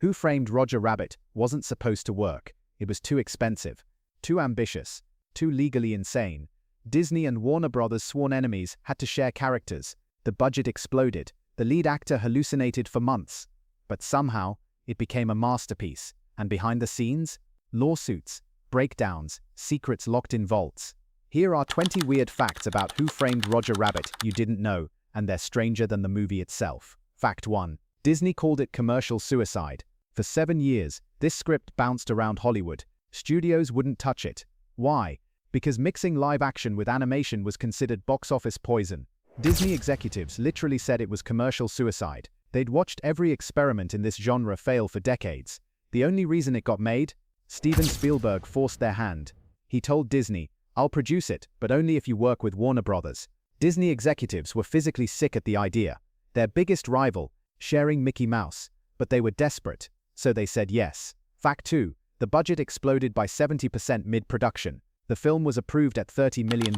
Who Framed Roger Rabbit wasn't supposed to work. It was too expensive, too ambitious, too legally insane. Disney and Warner Brothers' sworn enemies had to share characters. The budget exploded. The lead actor hallucinated for months. But somehow, it became a masterpiece. And behind the scenes? Lawsuits, breakdowns, secrets locked in vaults. Here are 20 weird facts about Who Framed Roger Rabbit you didn't know, and they're stranger than the movie itself. Fact 1. Disney called it commercial suicide. For 7 years, this script bounced around Hollywood. Studios wouldn't touch it. Why? Because mixing live action with animation was considered box office poison. Disney executives literally said it was commercial suicide. They'd watched every experiment in this genre fail for decades. The only reason it got made? Steven Spielberg forced their hand. He told Disney, "I'll produce it, but only if you work with Warner Brothers." Disney executives were physically sick at the idea. Their biggest rival, sharing Mickey Mouse. But they were desperate, so they said yes. Fact 2. The budget exploded by 70% mid-production. The film was approved at $30 million.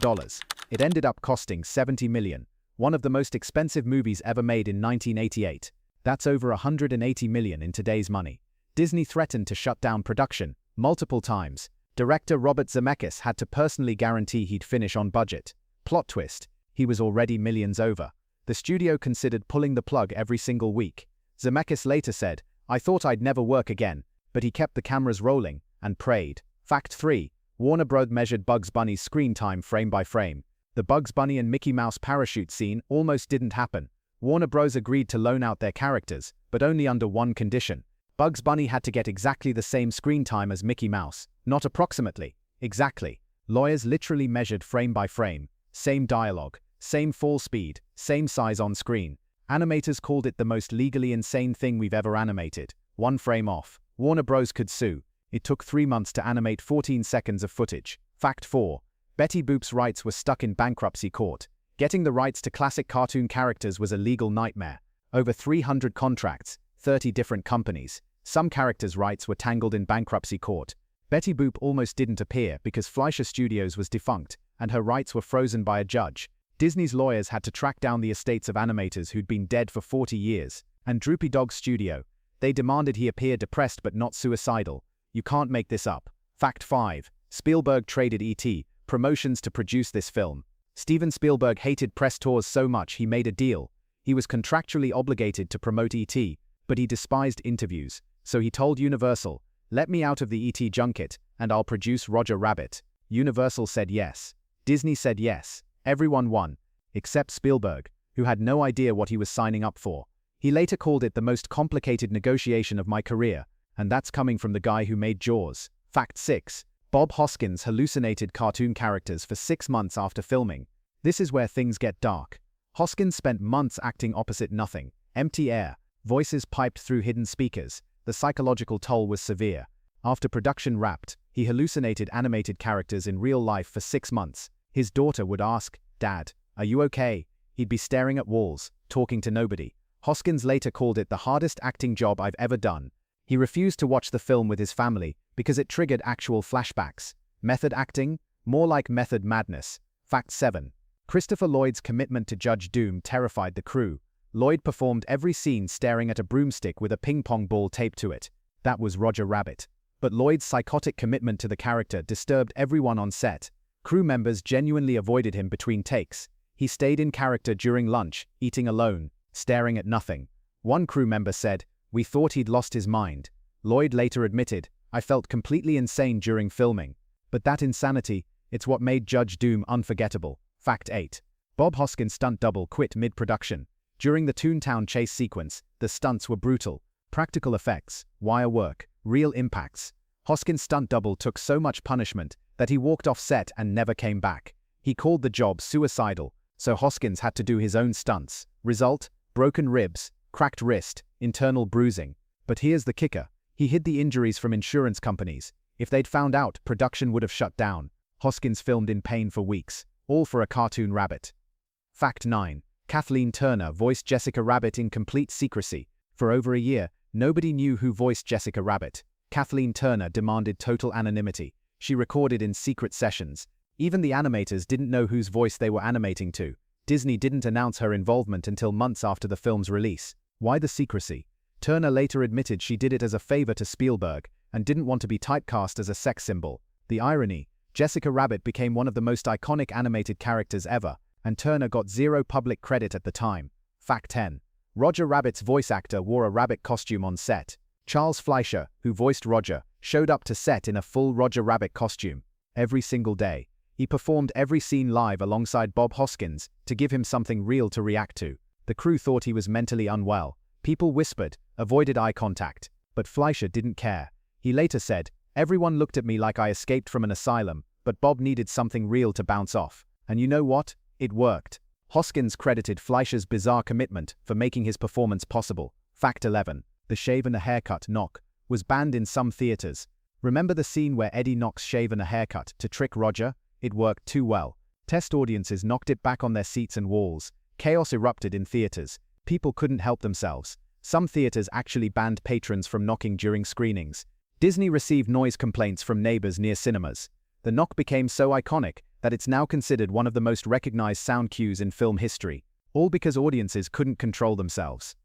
It ended up costing $70 million. One of the most expensive movies ever made in 1988. That's over $180 million in today's money. Disney threatened to shut down production multiple times. Director Robert Zemeckis had to personally guarantee he'd finish on budget. Plot twist, he was already millions over. The studio considered pulling the plug every single week. Zemeckis later said, "I thought I'd never work again," but he kept the cameras rolling and prayed. Fact 3. Warner Bros. Measured Bugs Bunny's screen time frame by frame. The Bugs Bunny and Mickey Mouse parachute scene almost didn't happen. Warner Bros. Agreed to loan out their characters, but only under one condition. Bugs Bunny had to get exactly the same screen time as Mickey Mouse, not approximately, exactly. Lawyers literally measured frame by frame, same dialogue, same fall speed, same size on screen. Animators called it the most legally insane thing we've ever animated. One frame off. Warner Bros. Could sue. It took 3 months to animate 14 seconds of footage. Fact 4. Betty Boop's rights were stuck in bankruptcy court. Getting the rights to classic cartoon characters was a legal nightmare. Over 300 contracts, 30 different companies. Some characters' rights were tangled in bankruptcy court. Betty Boop almost didn't appear because Fleischer Studios was defunct, and her rights were frozen by a judge. Disney's lawyers had to track down the estates of animators who'd been dead for 40 years. And Droopy Dog's studio. They demanded he appear depressed but not suicidal. You can't make this up. Fact 5. Spielberg traded E.T. promotions to produce this film. Steven Spielberg hated press tours so much he made a deal. He was contractually obligated to promote E.T., but he despised interviews. So he told Universal, "Let me out of the E.T. junket, and I'll produce Roger Rabbit." Universal said yes. Disney said yes. Everyone won, except Spielberg, who had no idea what he was signing up for. He later called it the most complicated negotiation of my career, and that's coming from the guy who made Jaws. Fact 6. Bob Hoskins hallucinated cartoon characters for 6 months after filming. This is where things get dark. Hoskins spent months acting opposite nothing, empty air, voices piped through hidden speakers. The psychological toll was severe. After production wrapped, he hallucinated animated characters in real life for 6 months. His daughter would ask, "Dad, are you okay?" He'd be staring at walls, talking to nobody. Hoskins later called it the hardest acting job I've ever done. He refused to watch the film with his family because it triggered actual flashbacks. Method acting? More like method madness. Fact 7. Christopher Lloyd's commitment to Judge Doom terrified the crew. Lloyd performed every scene staring at a broomstick with a ping-pong ball taped to it. That was Roger Rabbit. But Lloyd's psychotic commitment to the character disturbed everyone on set. Crew members genuinely avoided him between takes. He stayed in character during lunch, eating alone, staring at nothing. One crew member said, "We thought he'd lost his mind." Lloyd later admitted, "I felt completely insane during filming." But that insanity, it's what made Judge Doom unforgettable. Fact 8. Bob Hoskins' stunt double quit mid-production. During the Toontown chase sequence, the stunts were brutal. Practical effects, wire work, real impacts. Hoskins' stunt double took so much punishment that he walked off set and never came back. He called the job suicidal, so Hoskins had to do his own stunts. Result? Broken ribs, cracked wrist, internal bruising. But here's the kicker. He hid the injuries from insurance companies. If they'd found out, production would have shut down. Hoskins filmed in pain for weeks, all for a cartoon rabbit. Fact 9. Kathleen Turner voiced Jessica Rabbit in complete secrecy. For over a year, nobody knew who voiced Jessica Rabbit. Kathleen Turner demanded total anonymity. She recorded in secret sessions. Even the animators didn't know whose voice they were animating to. Disney didn't announce her involvement until months after the film's release. Why the secrecy? Turner later admitted she did it as a favor to Spielberg and didn't want to be typecast as a sex symbol. The irony: Jessica Rabbit became one of the most iconic animated characters ever, and Turner got zero public credit at the time. Fact 10. Roger Rabbit's voice actor wore a rabbit costume on set. Charles Fleischer, who voiced Roger, showed up to set in a full Roger Rabbit costume. Every single day, he performed every scene live alongside Bob Hoskins to give him something real to react to. The crew thought he was mentally unwell. People whispered, avoided eye contact. But Fleischer didn't care. He later said, "Everyone looked at me like I escaped from an asylum, but Bob needed something real to bounce off. And you know what? It worked." Hoskins credited Fleischer's bizarre commitment for making his performance possible. Fact 11. The shave and a haircut knock was banned in some theaters. Remember the scene where Eddie knocks shave and a haircut to trick Roger? It worked too well. Test audiences knocked it back on their seats and walls. Chaos erupted in theaters. People couldn't help themselves. Some theaters actually banned patrons from knocking during screenings. Disney received noise complaints from neighbors near cinemas. The knock became so iconic that it's now considered one of the most recognized sound cues in film history, all because audiences couldn't control themselves.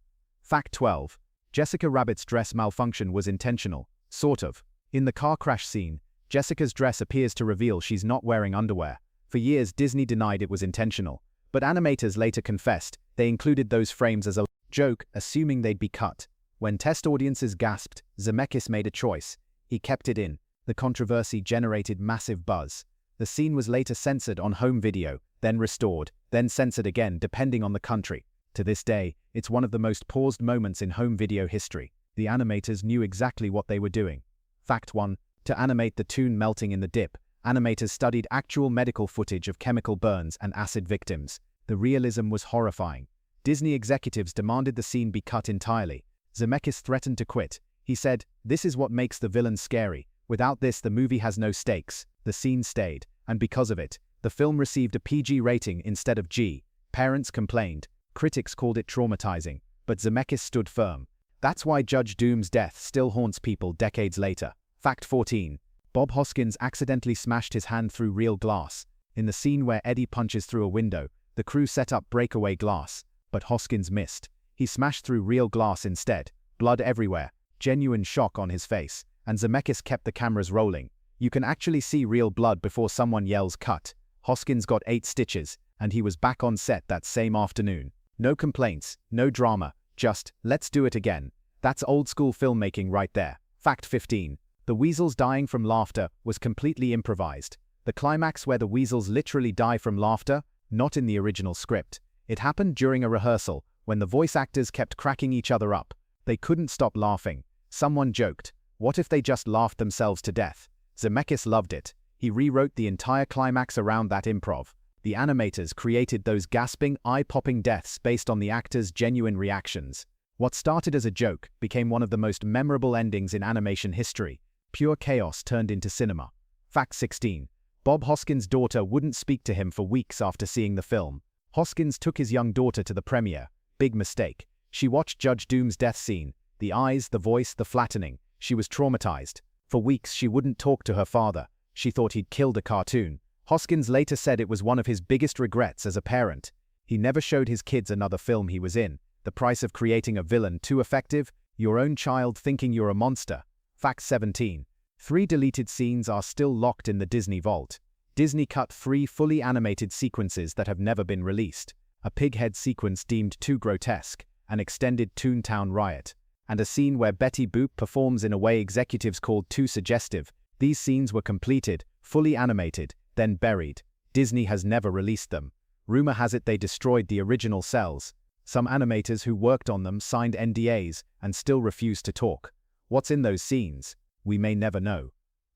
Fact 12. Jessica Rabbit's dress malfunction was intentional, sort of. In the car crash scene, Jessica's dress appears to reveal she's not wearing underwear. For years, Disney denied it was intentional, but animators later confessed they included those frames as a joke, assuming they'd be cut. When test audiences gasped, Zemeckis made a choice. He kept it in. The controversy generated massive buzz. The scene was later censored on home video, then restored, then censored again depending on the country. To this day, it's one of the most paused moments in home video history. The animators knew exactly what they were doing. Fact 1. To animate the Toon melting in the dip, animators studied actual medical footage of chemical burns and acid victims. The realism was horrifying. Disney executives demanded the scene be cut entirely. Zemeckis threatened to quit. He said, "This is what makes the villain scary. Without this, the movie has no stakes." The scene stayed, and because of it, the film received a PG rating instead of G. Parents complained. Critics called it traumatizing, but Zemeckis stood firm. That's why Judge Doom's death still haunts people decades later. Fact 14. Bob Hoskins accidentally smashed his hand through real glass. In the scene where Eddie punches through a window, the crew set up breakaway glass, but Hoskins missed. He smashed through real glass instead. Blood everywhere, genuine shock on his face, and Zemeckis kept the cameras rolling. You can actually see real blood before someone yells cut. Hoskins got 8 stitches, and he was back on set that same afternoon. No complaints, no drama, just, let's do it again. That's old school filmmaking right there. Fact 15. The weasels dying from laughter was completely improvised. The climax where the weasels literally die from laughter, not in the original script. It happened during a rehearsal, when the voice actors kept cracking each other up. They couldn't stop laughing. Someone joked, what if they just laughed themselves to death? Zemeckis loved it. He rewrote the entire climax around that improv. The animators created those gasping, eye-popping deaths based on the actors' genuine reactions. What started as a joke became one of the most memorable endings in animation history. Pure chaos turned into cinema. Fact 16. Bob Hoskins' daughter wouldn't speak to him for weeks after seeing the film. Hoskins took his young daughter to the premiere. Big mistake. She watched Judge Doom's death scene. The eyes, the voice, the flattening. She was traumatized. For weeks she wouldn't talk to her father. She thought he'd killed a cartoon. Hoskins later said it was one of his biggest regrets as a parent. He never showed his kids another film he was in. The price of creating a villain too effective? Your own child thinking you're a monster. Fact 17. 3 deleted scenes are still locked in the Disney vault. Disney cut 3 fully animated sequences that have never been released. A pighead sequence deemed too grotesque, an extended Toontown riot, and a scene where Betty Boop performs in a way executives called too suggestive. These scenes were completed, fully animated, then buried. Disney has never released them. Rumor has it they destroyed the original cells. Some animators who worked on them signed NDAs and still refuse to talk. What's in those scenes? We may never know.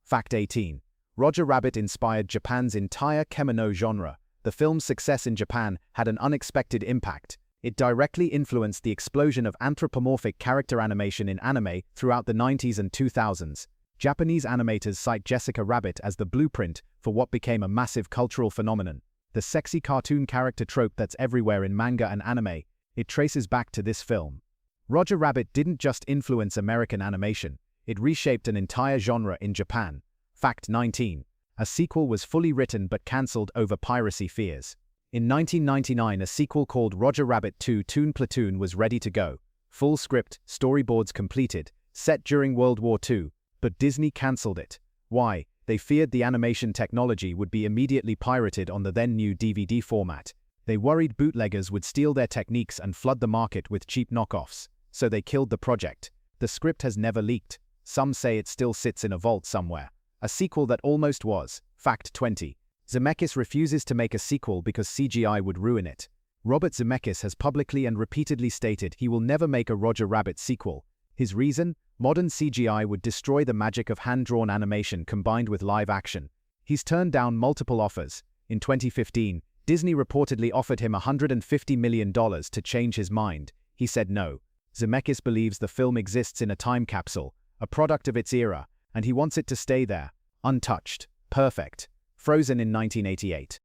Fact 18. Roger Rabbit inspired Japan's entire kemono genre. The film's success in Japan had an unexpected impact. It directly influenced the explosion of anthropomorphic character animation in anime throughout the 90s and 2000s. Japanese animators cite Jessica Rabbit as the blueprint for what became a massive cultural phenomenon. The sexy cartoon character trope that's everywhere in manga and anime, it traces back to this film. Roger Rabbit didn't just influence American animation, it reshaped an entire genre in Japan. Fact 19. A sequel was fully written but cancelled over piracy fears. In 1999, a sequel called Roger Rabbit 2: Toon Platoon was ready to go. full script, storyboards completed, set during World War II, but Disney cancelled it. Why? They feared the animation technology would be immediately pirated on the then-new DVD format. They worried bootleggers would steal their techniques and flood the market with cheap knockoffs, so they killed the project. The script has never leaked. Some say it still sits in a vault somewhere. A sequel that almost was. Fact 20. Zemeckis refuses to make a sequel because CGI would ruin it. Robert Zemeckis has publicly and repeatedly stated he will never make a Roger Rabbit sequel. His reason? Modern CGI would destroy the magic of hand-drawn animation combined with live action. He's turned down multiple offers. In 2015, Disney reportedly offered him $150 million to change his mind. He said no. Zemeckis believes the film exists in a time capsule, a product of its era, and he wants it to stay there, untouched, perfect, frozen in 1988.